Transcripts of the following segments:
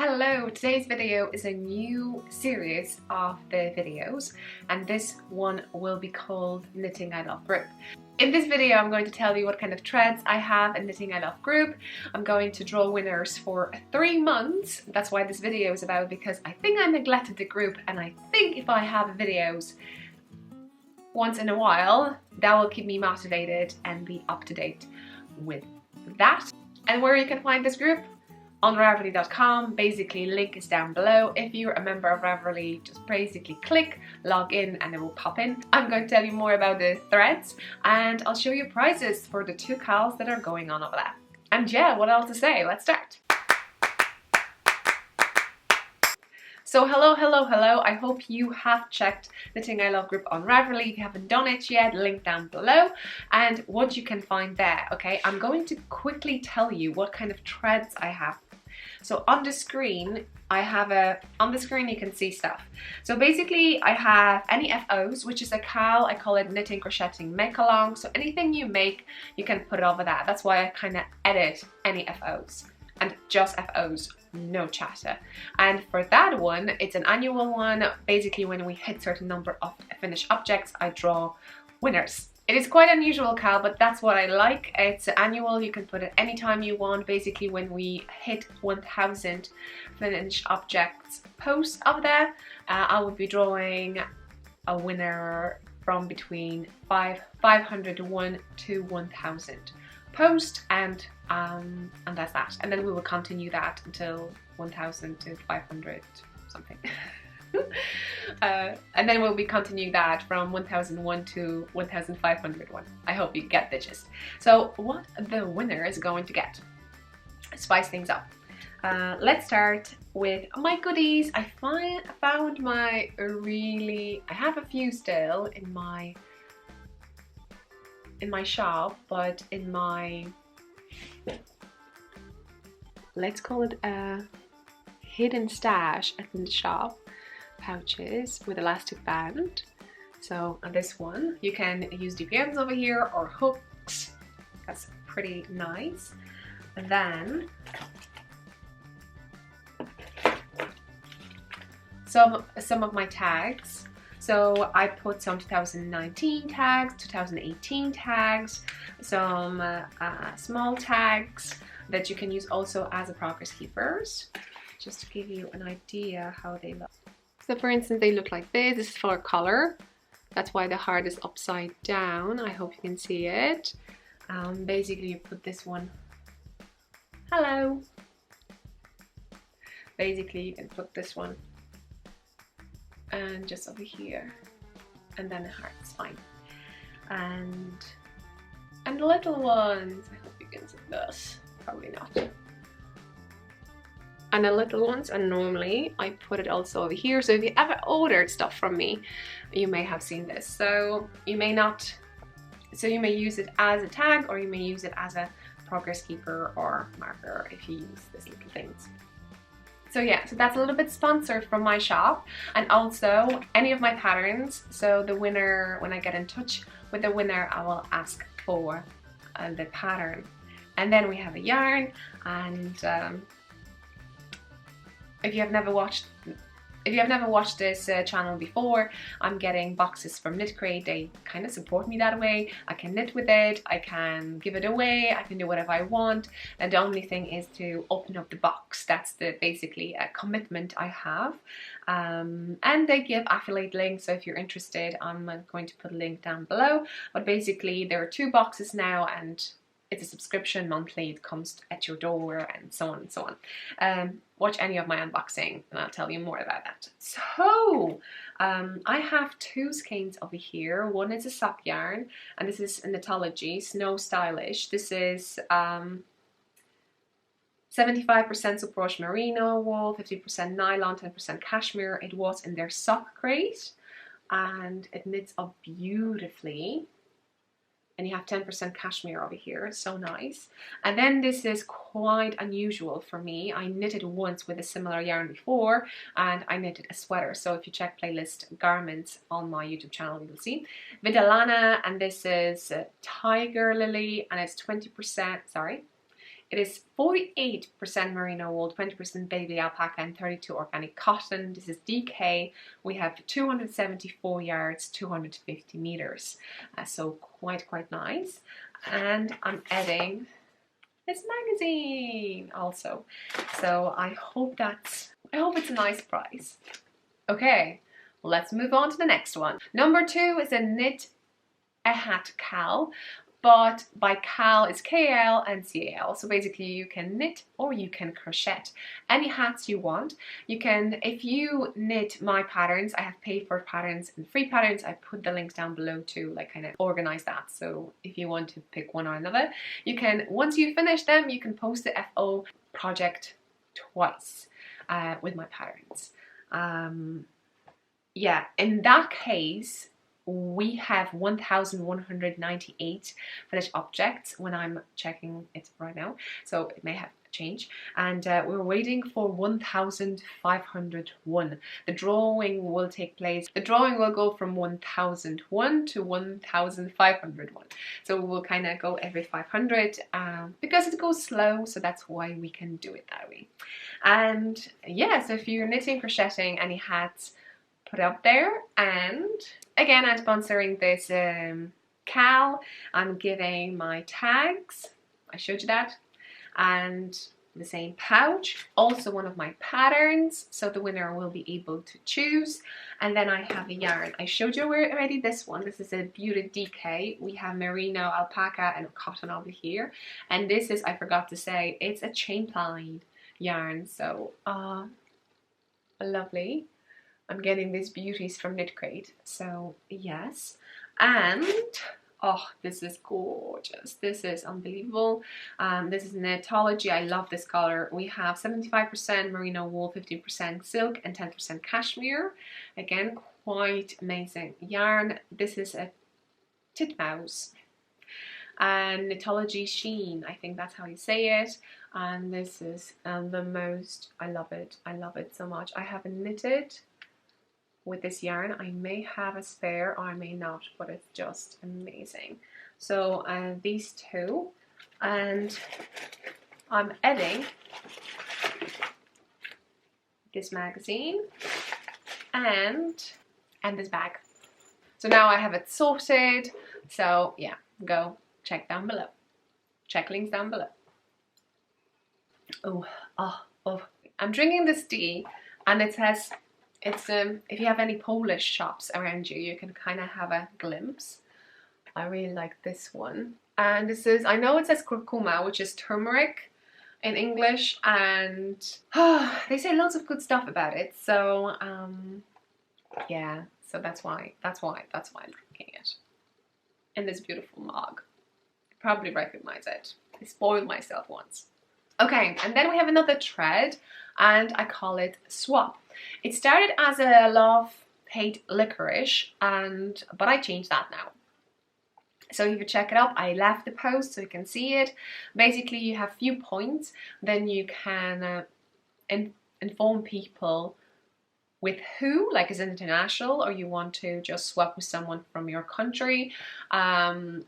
Hello, today's video is a new series of the videos and this one will be called Knitting I Love Group. In this video I'm going to tell you what kind of threads I have in Knitting I Love Group. I'm going to draw winners for 3 months. That's why this video is about, because I think I neglected the group and I think if I have videos once in a while that will keep me motivated and be up to date with that. And where you can find this group? On Ravelry.com. Basically, link is down below. If you're a member of Ravelry, just basically click, log in and it will pop in. I'm going to tell you more about the threads and I'll show you prizes for the 2 cows that are going on over there. And yeah, what else to say? Let's start. So hello. I hope you have checked Knitting I Love Group on Ravelry. If you haven't done it yet, link down below and what you can find there. Okay, I'm going to quickly tell you what kind of threads I have. So on the screen, on the screen you can see stuff. So basically I have any FOs, which is a cowl. I call it knitting, crocheting, make along. So anything you make, you can put it over there. That's why I kind of edit any FOs. And just FOs, no chatter. And for that one, it's an annual one. Basically, when we hit certain number of finished objects, I draw winners. It is quite unusual, Cal, but that's what I like. It's annual, you can put it anytime you want. Basically, when we hit 1000 finished objects post up there, I will be drawing a winner from between 501 to 1000 post, and that's that. And then we will continue that until 1000 to 500 something. And then we'll be continuing that from 1001 to 1501. I hope you get the gist. So what the winner is going to get, spice things up. Let's start with my goodies. I found my I have a few still in my shop, but in my, let's call it a hidden stash in the shop, pouches with elastic band. So on this one you can use DPNs over here or hooks. That's pretty nice. And then some of my tags. So I put some 2019 tags, 2018 tags, some small tags that you can use also as a progress keepers, just to give you an idea how they look. So for instance, they look like this. This is for color. That's why the heart is upside down. I hope you can see it. Basically, you put this one. Hello. Basically, you can put this one and just over here, and then the heart is fine. And the little ones. I hope you can see this. Probably not. And the little ones, and normally I put it also over here. So if you ever ordered stuff from me, you may have seen this. So you may not, so you may use it as a tag or you may use it as a progress keeper or marker if you use these little things. So yeah, so that's a little bit sponsored from my shop, and also any of my patterns. So the winner, when I get in touch with the winner, I will ask for the pattern. And then we have a yarn, and if you have never watched this channel before, I'm getting boxes from Knit Crate. They kind of support me that way. I can knit with it, I can give it away, I can do whatever I want, and the only thing is to open up the box. That's basically a commitment I have. And they give affiliate links, so if you're interested, I'm going to put a link down below. But basically there are 2 boxes now, and it's a subscription monthly. It comes at your door and so on and so on. Watch any of my unboxing and I'll tell you more about that. So I have 2 skeins over here. One is a sock yarn, and this is Knitology Snow Stylish. This is 75% superwash merino wool, 50% nylon, 10% cashmere. It was in their sock crate and it knits up beautifully. And you have 10% cashmere over here, so nice. And then this is quite unusual for me. I knitted once with a similar yarn before, and I knitted a sweater. So if you check playlist garments on my YouTube channel, you'll see Vidalana, and this is Tiger Lily, and it's 20%, sorry, It is 48% merino wool, 20% baby alpaca and 32 organic cotton. This is DK. We have 274 yards, 250 meters. So quite nice. And I'm adding this magazine also. So I hope it's a nice price. Okay, let's move on to the next one. Number 2 is a knit a hat cal, but by cal is KL and CAL. So basically you can knit or you can crochet any hats you want. You can, if you knit my patterns, I have paid for patterns and free patterns. I put the links down below to like kind of organize that. So if you want to pick one or another, you can, once you finish them, you can post the FO project twice with my patterns. Yeah, in that case, we have 1,198 finished objects when I'm checking it right now, so it may have changed, and we're waiting for 1,501. The drawing will take place, the drawing will go from 1,001 to 1,501, so we'll kind of go every 500 because it goes slow, so that's why we can do it that way. And yeah, so if you're knitting, crocheting any hats, put it up there. And again, I'm sponsoring this cal. I'm giving my tags, I showed you that, and the same pouch, also one of my patterns, so the winner will be able to choose. And then I have a yarn. I showed you already this one. This is a Beauty DK. We have merino, alpaca and cotton over here, and this is, I forgot to say, it's a chain ply yarn, so lovely. I'm getting these beauties from Knit Crate, so yes. And oh, this is gorgeous. This is unbelievable. This is Knitology. I love this color. We have 75% merino wool, 15% silk and 10% cashmere. Again, quite amazing yarn. This is a titmouse and Knitology sheen, I think that's how you say it. And this is the most, I love it so much. I haven't knitted with this yarn. I may have a spare or I may not, but it's just amazing. So these two, and I'm adding this magazine and this bag. So now I have it sorted. So yeah, go check down below. Check links down below. Oh, I'm drinking this tea, and it says, it's if you have any Polish shops around you, you can kind of have a glimpse. I really like this one, and this is, I know it says curcuma, which is turmeric in English, and they say lots of good stuff about it. So yeah, so that's why I'm drinking it in this beautiful mug. You probably recognize it. I spoiled myself once. Okay, and then we have another thread, and I call it Swap. It started as a love, hate, licorice, but I changed that now. So if you check it up, I left the post so you can see it. Basically, you have few points, then you can inform people with who, like is it international, or you want to just swap with someone from your country, the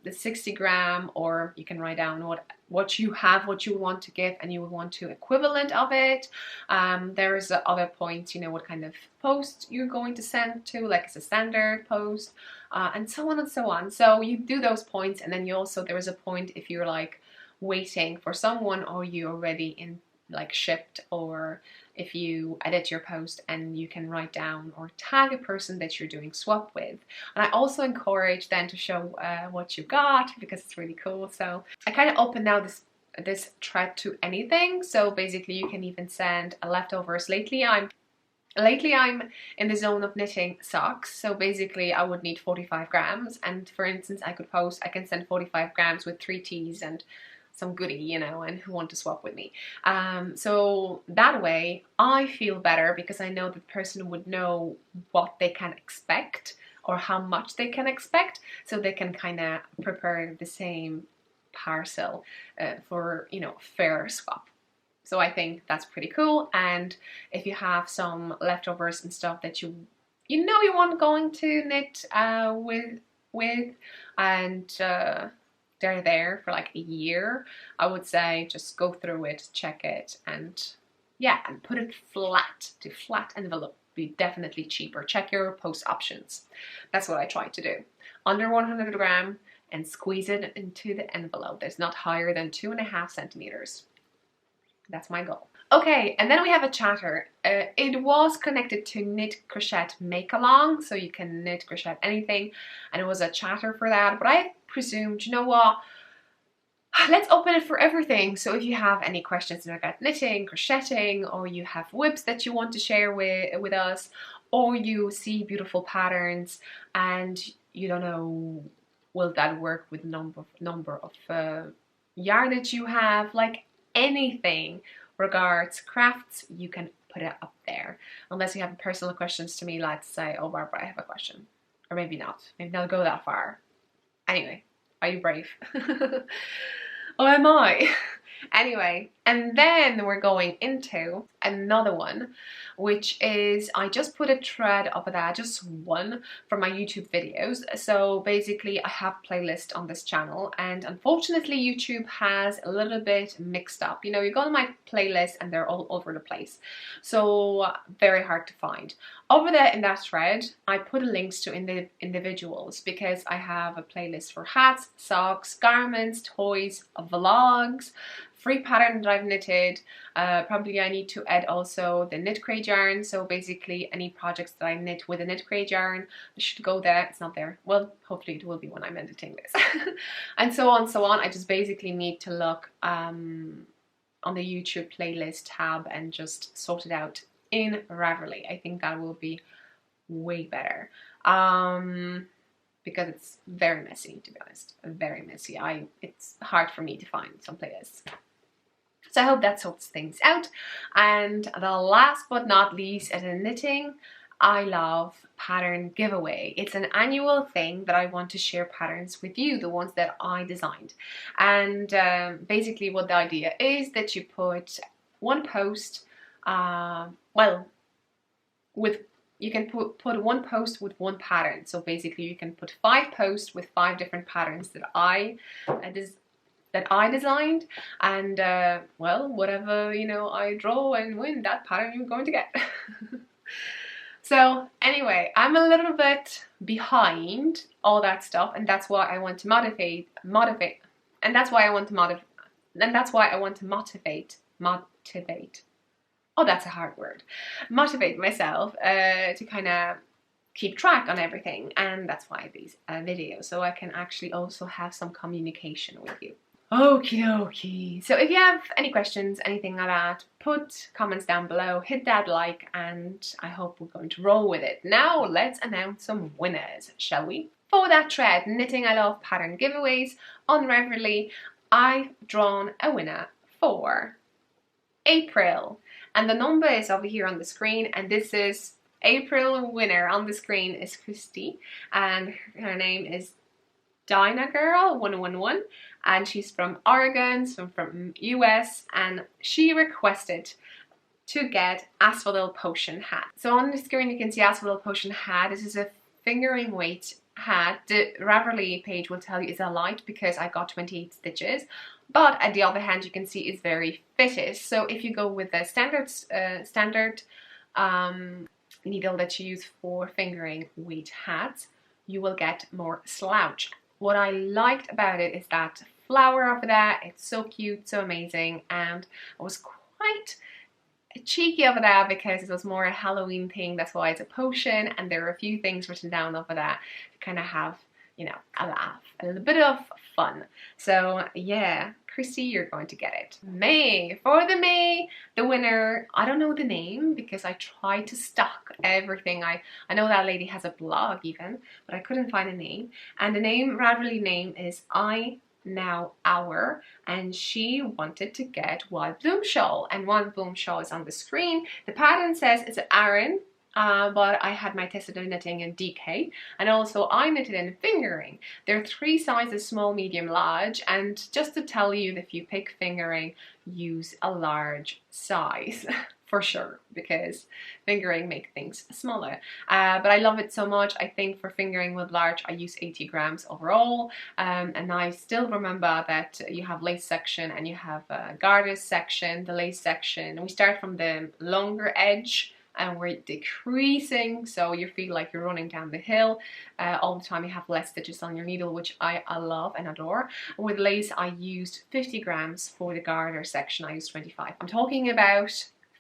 60 gram, or you can write down what you have, what you want to give, and you would want to equivalent of it. There's other points, you know, what kind of post you're going to send to, like it's a standard post, and so on and so on. So you do those points, and then you also, there is a point if you're like waiting for someone, or you already in like shipped, or if you edit your post and you can write down or tag a person that you're doing swap with. And I also encourage them to show what you got, because it's really cool. So I kind of open now this thread to anything. So basically you can even send leftovers. Lately I'm in the zone of knitting socks, so basically I would need 45 grams, and for instance I can send 45 grams with 3 teas and some goodie, you know, and who want to swap with me. So that way I feel better, because I know the person would know what they can expect or how much they can expect, so they can kind of prepare the same parcel for, you know, fair swap. So I think that's pretty cool. And if you have some leftovers and stuff that you want going to knit with, and they're there for like a year, I would say just go through it, check it, and yeah, and put it flat. To flat envelope be definitely cheaper. Check your post options. That's what I try to do. Under 100 gram and squeeze it into the envelope. There's not higher than 2.5 centimeters. That's my goal. Okay, and then we have a chatter. It was connected to Knit Crochet Make Along, so you can knit crochet anything, and it was a chatter for that. But I presumed, you know what? Let's open it for everything. So if you have any questions about knitting, crocheting, or you have whips that you want to share with us, or you see beautiful patterns and you don't know, will that work with number of yarn that you have, like anything regards crafts, you can put it up there. Unless you have personal questions to me, let's say, oh Barbara, I have a question. Or maybe not. Maybe not go that far. Anyway, are you brave? Oh, am I? Anyway, and then we're going into another one, which is, I just put a thread up of that, just one from my YouTube videos. So basically I have a playlist on this channel, and unfortunately YouTube has a little bit mixed up. You know, you go to my playlist and they're all over the place. So very hard to find. Over there in that thread, I put links to individuals because I have a playlist for hats, socks, garments, toys, vlogs, free pattern that I've knitted. Probably I need to add also the knit crate yarn. So basically any projects that I knit with a knit crate yarn, I should go there. It's not there. Well, hopefully it will be when I'm editing this. And so on, so on. I just basically need to look on the YouTube playlist tab and just sort it out in Ravelry. I think that will be way better. Because it's very messy, to be honest. Very messy. It's hard for me to find some playlists. So I hope that sorts things out. And the last but not least is a KnittingILove pattern giveaway. It's an annual thing that I want to share patterns with you, the ones that I designed. And basically what the idea is that you put one post, you can put one post with one pattern. So basically you can put 5 posts with 5 different patterns that I designed, and well, whatever, you know, I draw and win, that pattern you're going to get. So anyway, I'm a little bit behind all that stuff, and that's why I want to motivate, and that's why I want to motivate. Oh, that's a hard word. Motivate myself to kind of keep track on everything, and that's why these videos, so I can actually also have some communication with you. Okie dokie. So if you have any questions, anything like that, put comments down below, hit that like, and I hope we're going to roll with it. Now let's announce some winners, shall we? For that thread, KnittingILove pattern giveaways on Ravelry, I've drawn a winner for April. And the number is over here on the screen, and this is April winner on the screen is Christy, and her name is DynaGirl111, and she's from Oregon, so from US, and she requested to get Asphodel Potion Hat. So on the screen you can see Asphodel Potion Hat. This is a fingering weight hat. The Ravelry page will tell you it's a light because I got 28 stitches. But at the other hand, you can see it's very fitted. So if you go with the standard needle that you use for fingering weight hats, you will get more slouch. What I liked about it is that flower over there. It's so cute, so amazing, and I was quite cheeky over there because it was more a Halloween thing. That's why it's a potion, and there are a few things written down over there to kind of have, you know, a laugh, a little bit of fun. So yeah, Chrissy, you're going to get it. May, the winner, I don't know the name because I tried to stock everything. I know that lady has a blog even, but I couldn't find a name. And the Ravelry name is eyenowhour, and she wanted to get Wild Bloom Shawl, and Wild Bloom Shawl is on the screen. The pattern says it's an Aran, but I had my tested knitting in DK, and also I knitted in fingering. There are 3 sizes: small, medium, large, and just to tell you, if you pick fingering, use a large size for sure, because fingering makes things smaller. But I love it so much. I think for fingering with large, I use 80 grams overall. And I still remember that you have lace section and you have garter section, the lace section. We start from the longer edge and we're decreasing, so you feel like you're running down the hill all the time. You have less stitches on your needle, which I love and adore. With lace, I used 50 grams. For the garter section, I used 25. I'm talking about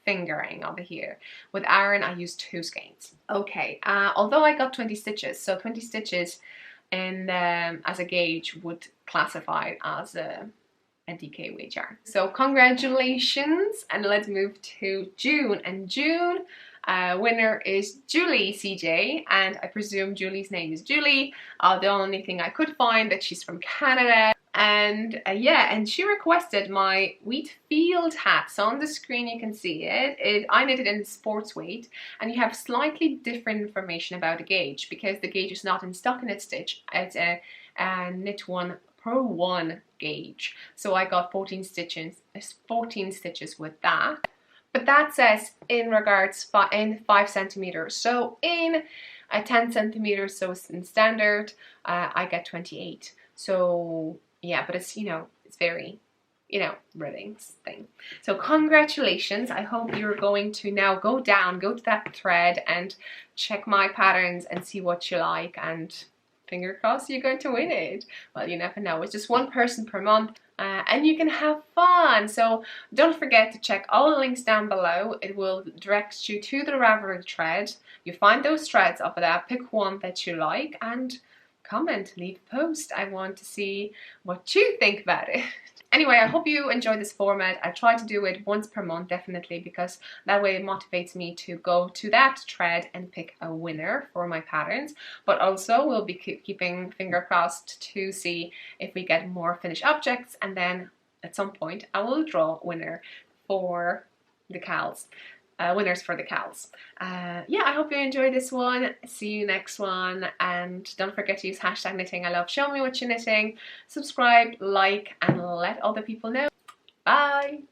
fingering over here. With iron, I used 2 skeins. Okay, although I got 20 stitches, so 20 stitches in as a gauge would classify as a DK jar. So congratulations, and let's move to June. And June winner is JulieCJ, and I presume Julie's name is Julie. The only thing I could find that she's from Canada. And yeah, and she requested my wheat field hat. So on the screen you can see it. I knitted in sports weight, and you have slightly different information about the gauge because the gauge is not in stockinette stitch. It's a knit 1 Pro 1 gauge. So I got 14 stitches with that. But that says in regards in 5 centimeters. So in 10 centimeters, so in standard, I get 28. So yeah, but it's, you know, it's very, you know, ribbings thing. So congratulations. I hope you're going to now go to that thread and check my patterns and see what you like, and finger crossed you're going to win it. Well, you never know. It's just 1 person per month, and you can have fun. So don't forget to check all the links down below. It will direct you to the Ravelry thread. You find those threads off of that, pick one that you like, and comment, leave a post. I want to see what you think about it. Anyway, I hope you enjoy this format. I try to do it once per month, definitely, because that way it motivates me to go to that thread and pick a winner for my patterns. But also we'll be keeping finger crossed to see if we get more finished objects, and then at some point I will draw a winner for the cows. Winners for the cows. Yeah, I hope you enjoyed this one. See you next one, and don't forget to use hashtag KnittingILove. Show me what you're knitting, subscribe, like, and let other people know. Bye!